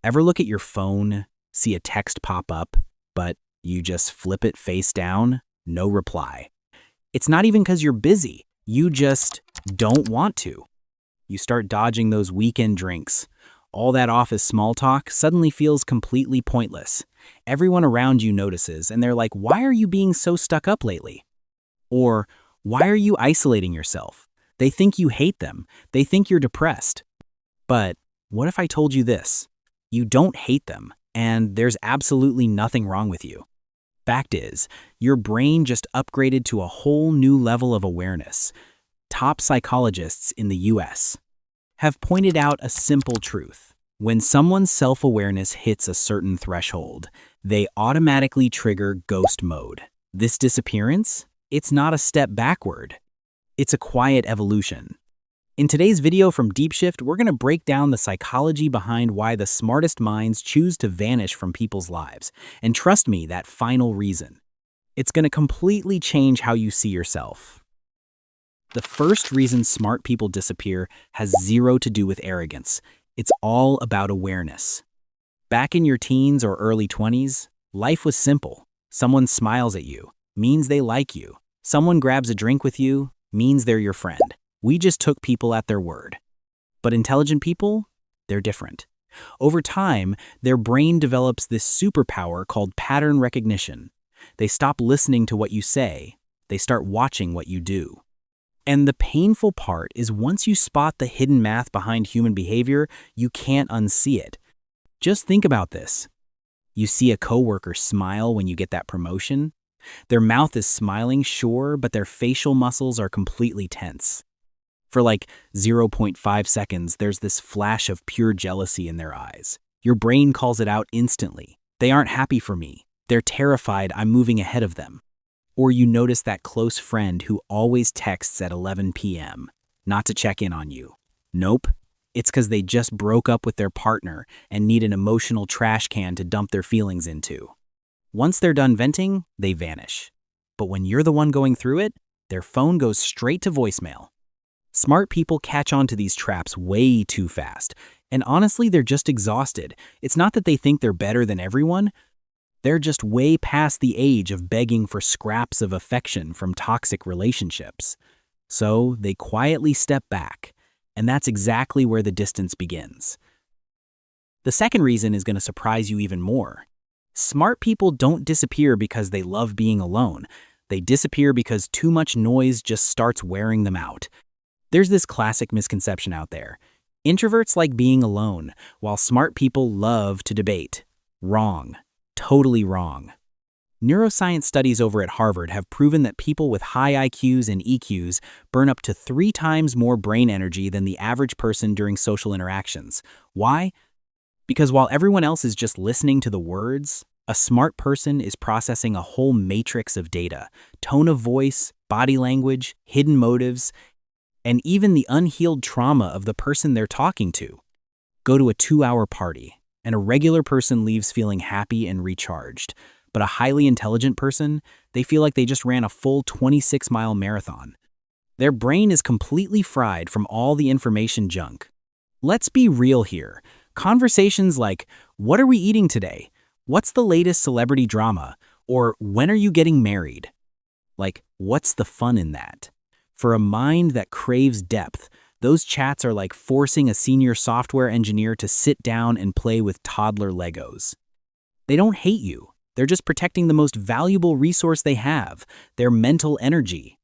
Ever look at your phone, see a text pop up, but you just flip it face down? No reply. It's not even because you're busy. You just don't want to. You start dodging those weekend drinks. All that office small talk suddenly feels completely pointless. Everyone around you notices, and they're like, "Why are you being so stuck up lately?" Or, "Why are you isolating yourself?" They think you hate them. They think you're depressed. But what if I told you this? You don't hate them, and there's absolutely nothing wrong with you. Fact is, your brain just upgraded to a whole new level of awareness. Top psychologists in the US have pointed out a simple truth. When someone's self-awareness hits a certain threshold, they automatically trigger ghost mode. This disappearance? It's not a step backward. It's a quiet evolution. In today's video from DeepShift, we're going to break down the psychology behind why the smartest minds choose to vanish from people's lives. And trust me, that final reason. It's going to completely change how you see yourself. The first reason smart people disappear has zero to do with arrogance. It's all about awareness. Back in your teens or early 20s, life was simple. Someone smiles at you, means they like you. Someone grabs a drink with you, means they're your friend. We just took people at their word. But intelligent people, they're different. Over time, their brain develops this superpower called pattern recognition. They stop listening to what you say. They start watching what you do. And the painful part is once you spot the hidden math behind human behavior, you can't unsee it. Just think about this. You see a coworker smile when you get that promotion. Their mouth is smiling, sure, but their facial muscles are completely tense. For like 0.5 seconds, there's this flash of pure jealousy in their eyes. Your brain calls it out instantly. They aren't happy for me. They're terrified I'm moving ahead of them. Or you notice that close friend who always texts at 11 p.m. not to check in on you. Nope. It's because they just broke up with their partner and need an emotional trash can to dump their feelings into. Once they're done venting, they vanish. But when you're the one going through it, their phone goes straight to voicemail. Smart people catch on to these traps way too fast. And honestly, they're just exhausted. It's not that they think they're better than everyone. They're just way past the age of begging for scraps of affection from toxic relationships. So they quietly step back, and that's exactly where the distance begins. The second reason is going to surprise you even more. Smart people don't disappear because they love being alone. They disappear because too much noise just starts wearing them out. There's this classic misconception out there. Introverts like being alone, while smart people love to debate. Wrong. Totally wrong. Neuroscience studies over at Harvard have proven that people with high IQs and EQs burn up to 3 times more brain energy than the average person during social interactions. Why? Because while everyone else is just listening to the words, a smart person is processing a whole matrix of data, tone of voice, body language, hidden motives, and even the unhealed trauma of the person they're talking to. Go to a 2-hour party, and a regular person leaves feeling happy and recharged. But a highly intelligent person, they feel like they just ran a full 26-mile marathon. Their brain is completely fried from all the information junk. Let's be real here. Conversations like, "What are we eating today? What's the latest celebrity drama?" Or "When are you getting married?" Like, what's the fun in that? For a mind that craves depth, those chats are like forcing a senior software engineer to sit down and play with toddler Legos. They don't hate you. They're just protecting the most valuable resource they have, their mental energy.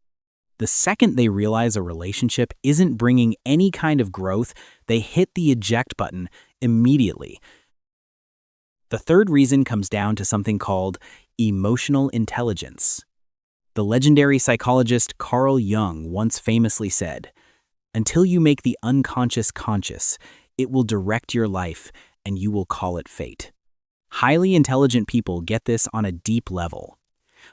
The second they realize a relationship isn't bringing any kind of growth, they hit the eject button immediately. The third reason comes down to something called emotional intelligence. The legendary psychologist Carl Jung once famously said, "Until you make the unconscious conscious, it will direct your life and you will call it fate." Highly intelligent people get this on a deep level.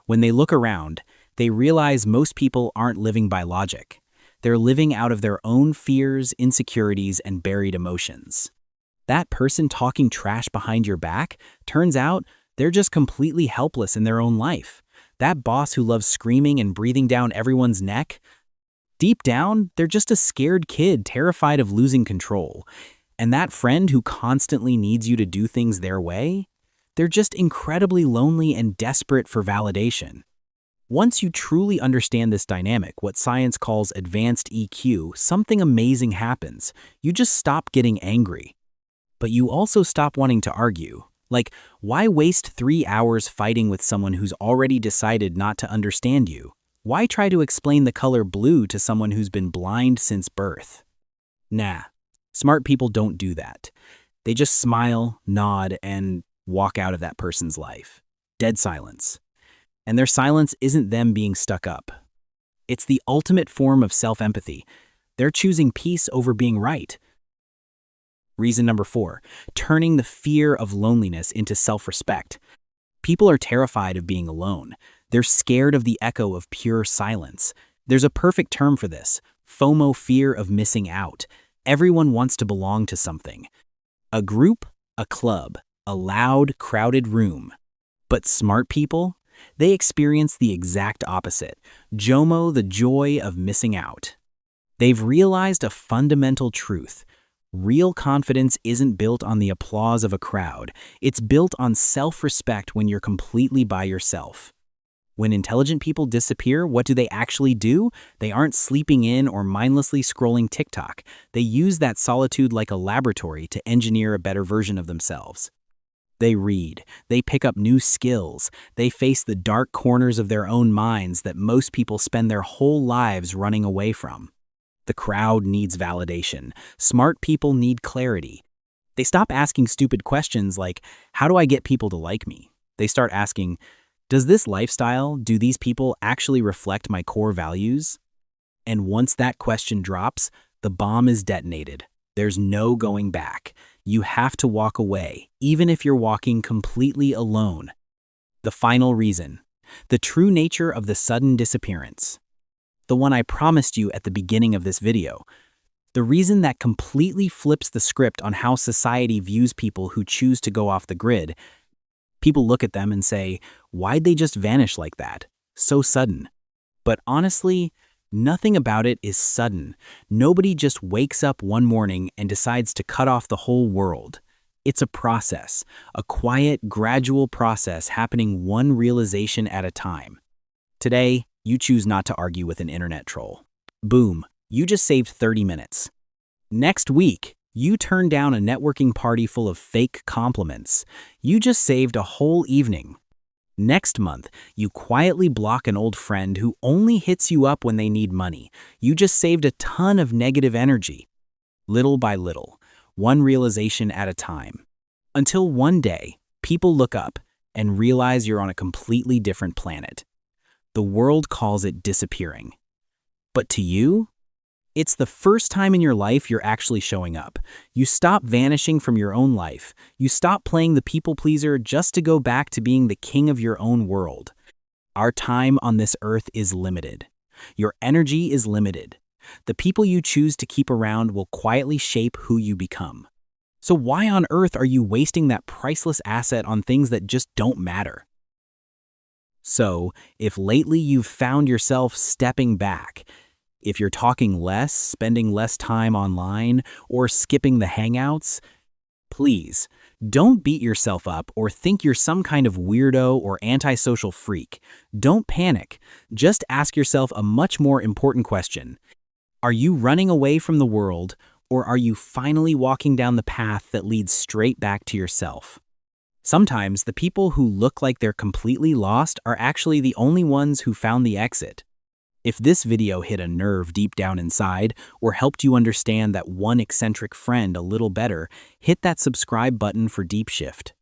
When they look around, they realize most people aren't living by logic. They're living out of their own fears, insecurities, and buried emotions. That person talking trash behind your back, turns out they're just completely helpless in their own life. That boss who loves screaming and breathing down everyone's neck, deep down, they're just a scared kid terrified of losing control. And that friend who constantly needs you to do things their way, they're just incredibly lonely and desperate for validation. Once you truly understand this dynamic, what science calls advanced EQ, something amazing happens. You just stop getting angry. But you also stop wanting to argue. Like, why waste 3 hours fighting with someone who's already decided not to understand you? Why try to explain the color blue to someone who's been blind since birth? Nah, smart people don't do that. They just smile, nod, and walk out of that person's life. Dead silence. And their silence isn't them being stuck up. It's the ultimate form of self-empathy. They're choosing peace over being right. Reason number 4, turning the fear of loneliness into self-respect. People are terrified of being alone. They're scared of the echo of pure silence. There's a perfect term for this: FOMO, fear of missing out. Everyone wants to belong to something. A group, a club, a loud, crowded room. But smart people? They experience the exact opposite. JOMO, the joy of missing out. They've realized a fundamental truth. Real confidence isn't built on the applause of a crowd. It's built on self-respect when you're completely by yourself. When intelligent people disappear, what do they actually do? They aren't sleeping in or mindlessly scrolling TikTok. They use that solitude like a laboratory to engineer a better version of themselves. They read, they pick up new skills, they face the dark corners of their own minds that most people spend their whole lives running away from. The crowd needs validation. Smart people need clarity. They stop asking stupid questions like, how do I get people to like me? They start asking, does this lifestyle, do these people actually reflect my core values? And once that question drops, the bomb is detonated. There's no going back. You have to walk away, even if you're walking completely alone. The final reason, the true nature of the sudden disappearance. The one I promised you at the beginning of this video. The reason that completely flips the script on how society views people who choose to go off the grid. People look at them and say, why'd they just vanish like that? So sudden. But honestly, nothing about it is sudden. Nobody just wakes up one morning and decides to cut off the whole world. It's a process, a quiet, gradual process happening one realization at a time. Today, you choose not to argue with an internet troll. Boom, you just saved 30 minutes. Next week, you turn down a networking party full of fake compliments. You just saved a whole evening. Next month, you quietly block an old friend who only hits you up when they need money. You just saved a ton of negative energy. Little by little, one realization at a time. Until one day, people look up and realize you're on a completely different planet. The world calls it disappearing. But to you, it's the first time in your life you're actually showing up. You stop vanishing from your own life. You stop playing the people pleaser just to go back to being the king of your own world. Our time on this earth is limited. Your energy is limited. The people you choose to keep around will quietly shape who you become. So why on earth are you wasting that priceless asset on things that just don't matter? So, if lately you've found yourself stepping back, if you're talking less, spending less time online, or skipping the hangouts, please, don't beat yourself up or think you're some kind of weirdo or antisocial freak. Don't panic. Just ask yourself a much more important question. Are you running away from the world, or are you finally walking down the path that leads straight back to yourself? Sometimes the people who look like they're completely lost are actually the only ones who found the exit. If this video hit a nerve deep down inside or helped you understand that one eccentric friend a little better, hit that subscribe button for DeepShift.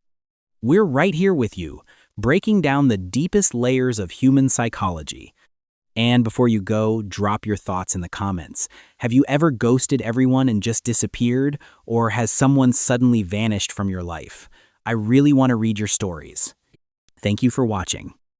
We're right here with you, breaking down the deepest layers of human psychology. And before you go, drop your thoughts in the comments. Have you ever ghosted everyone and just disappeared, or has someone suddenly vanished from your life? I really want to read your stories. Thank you for watching.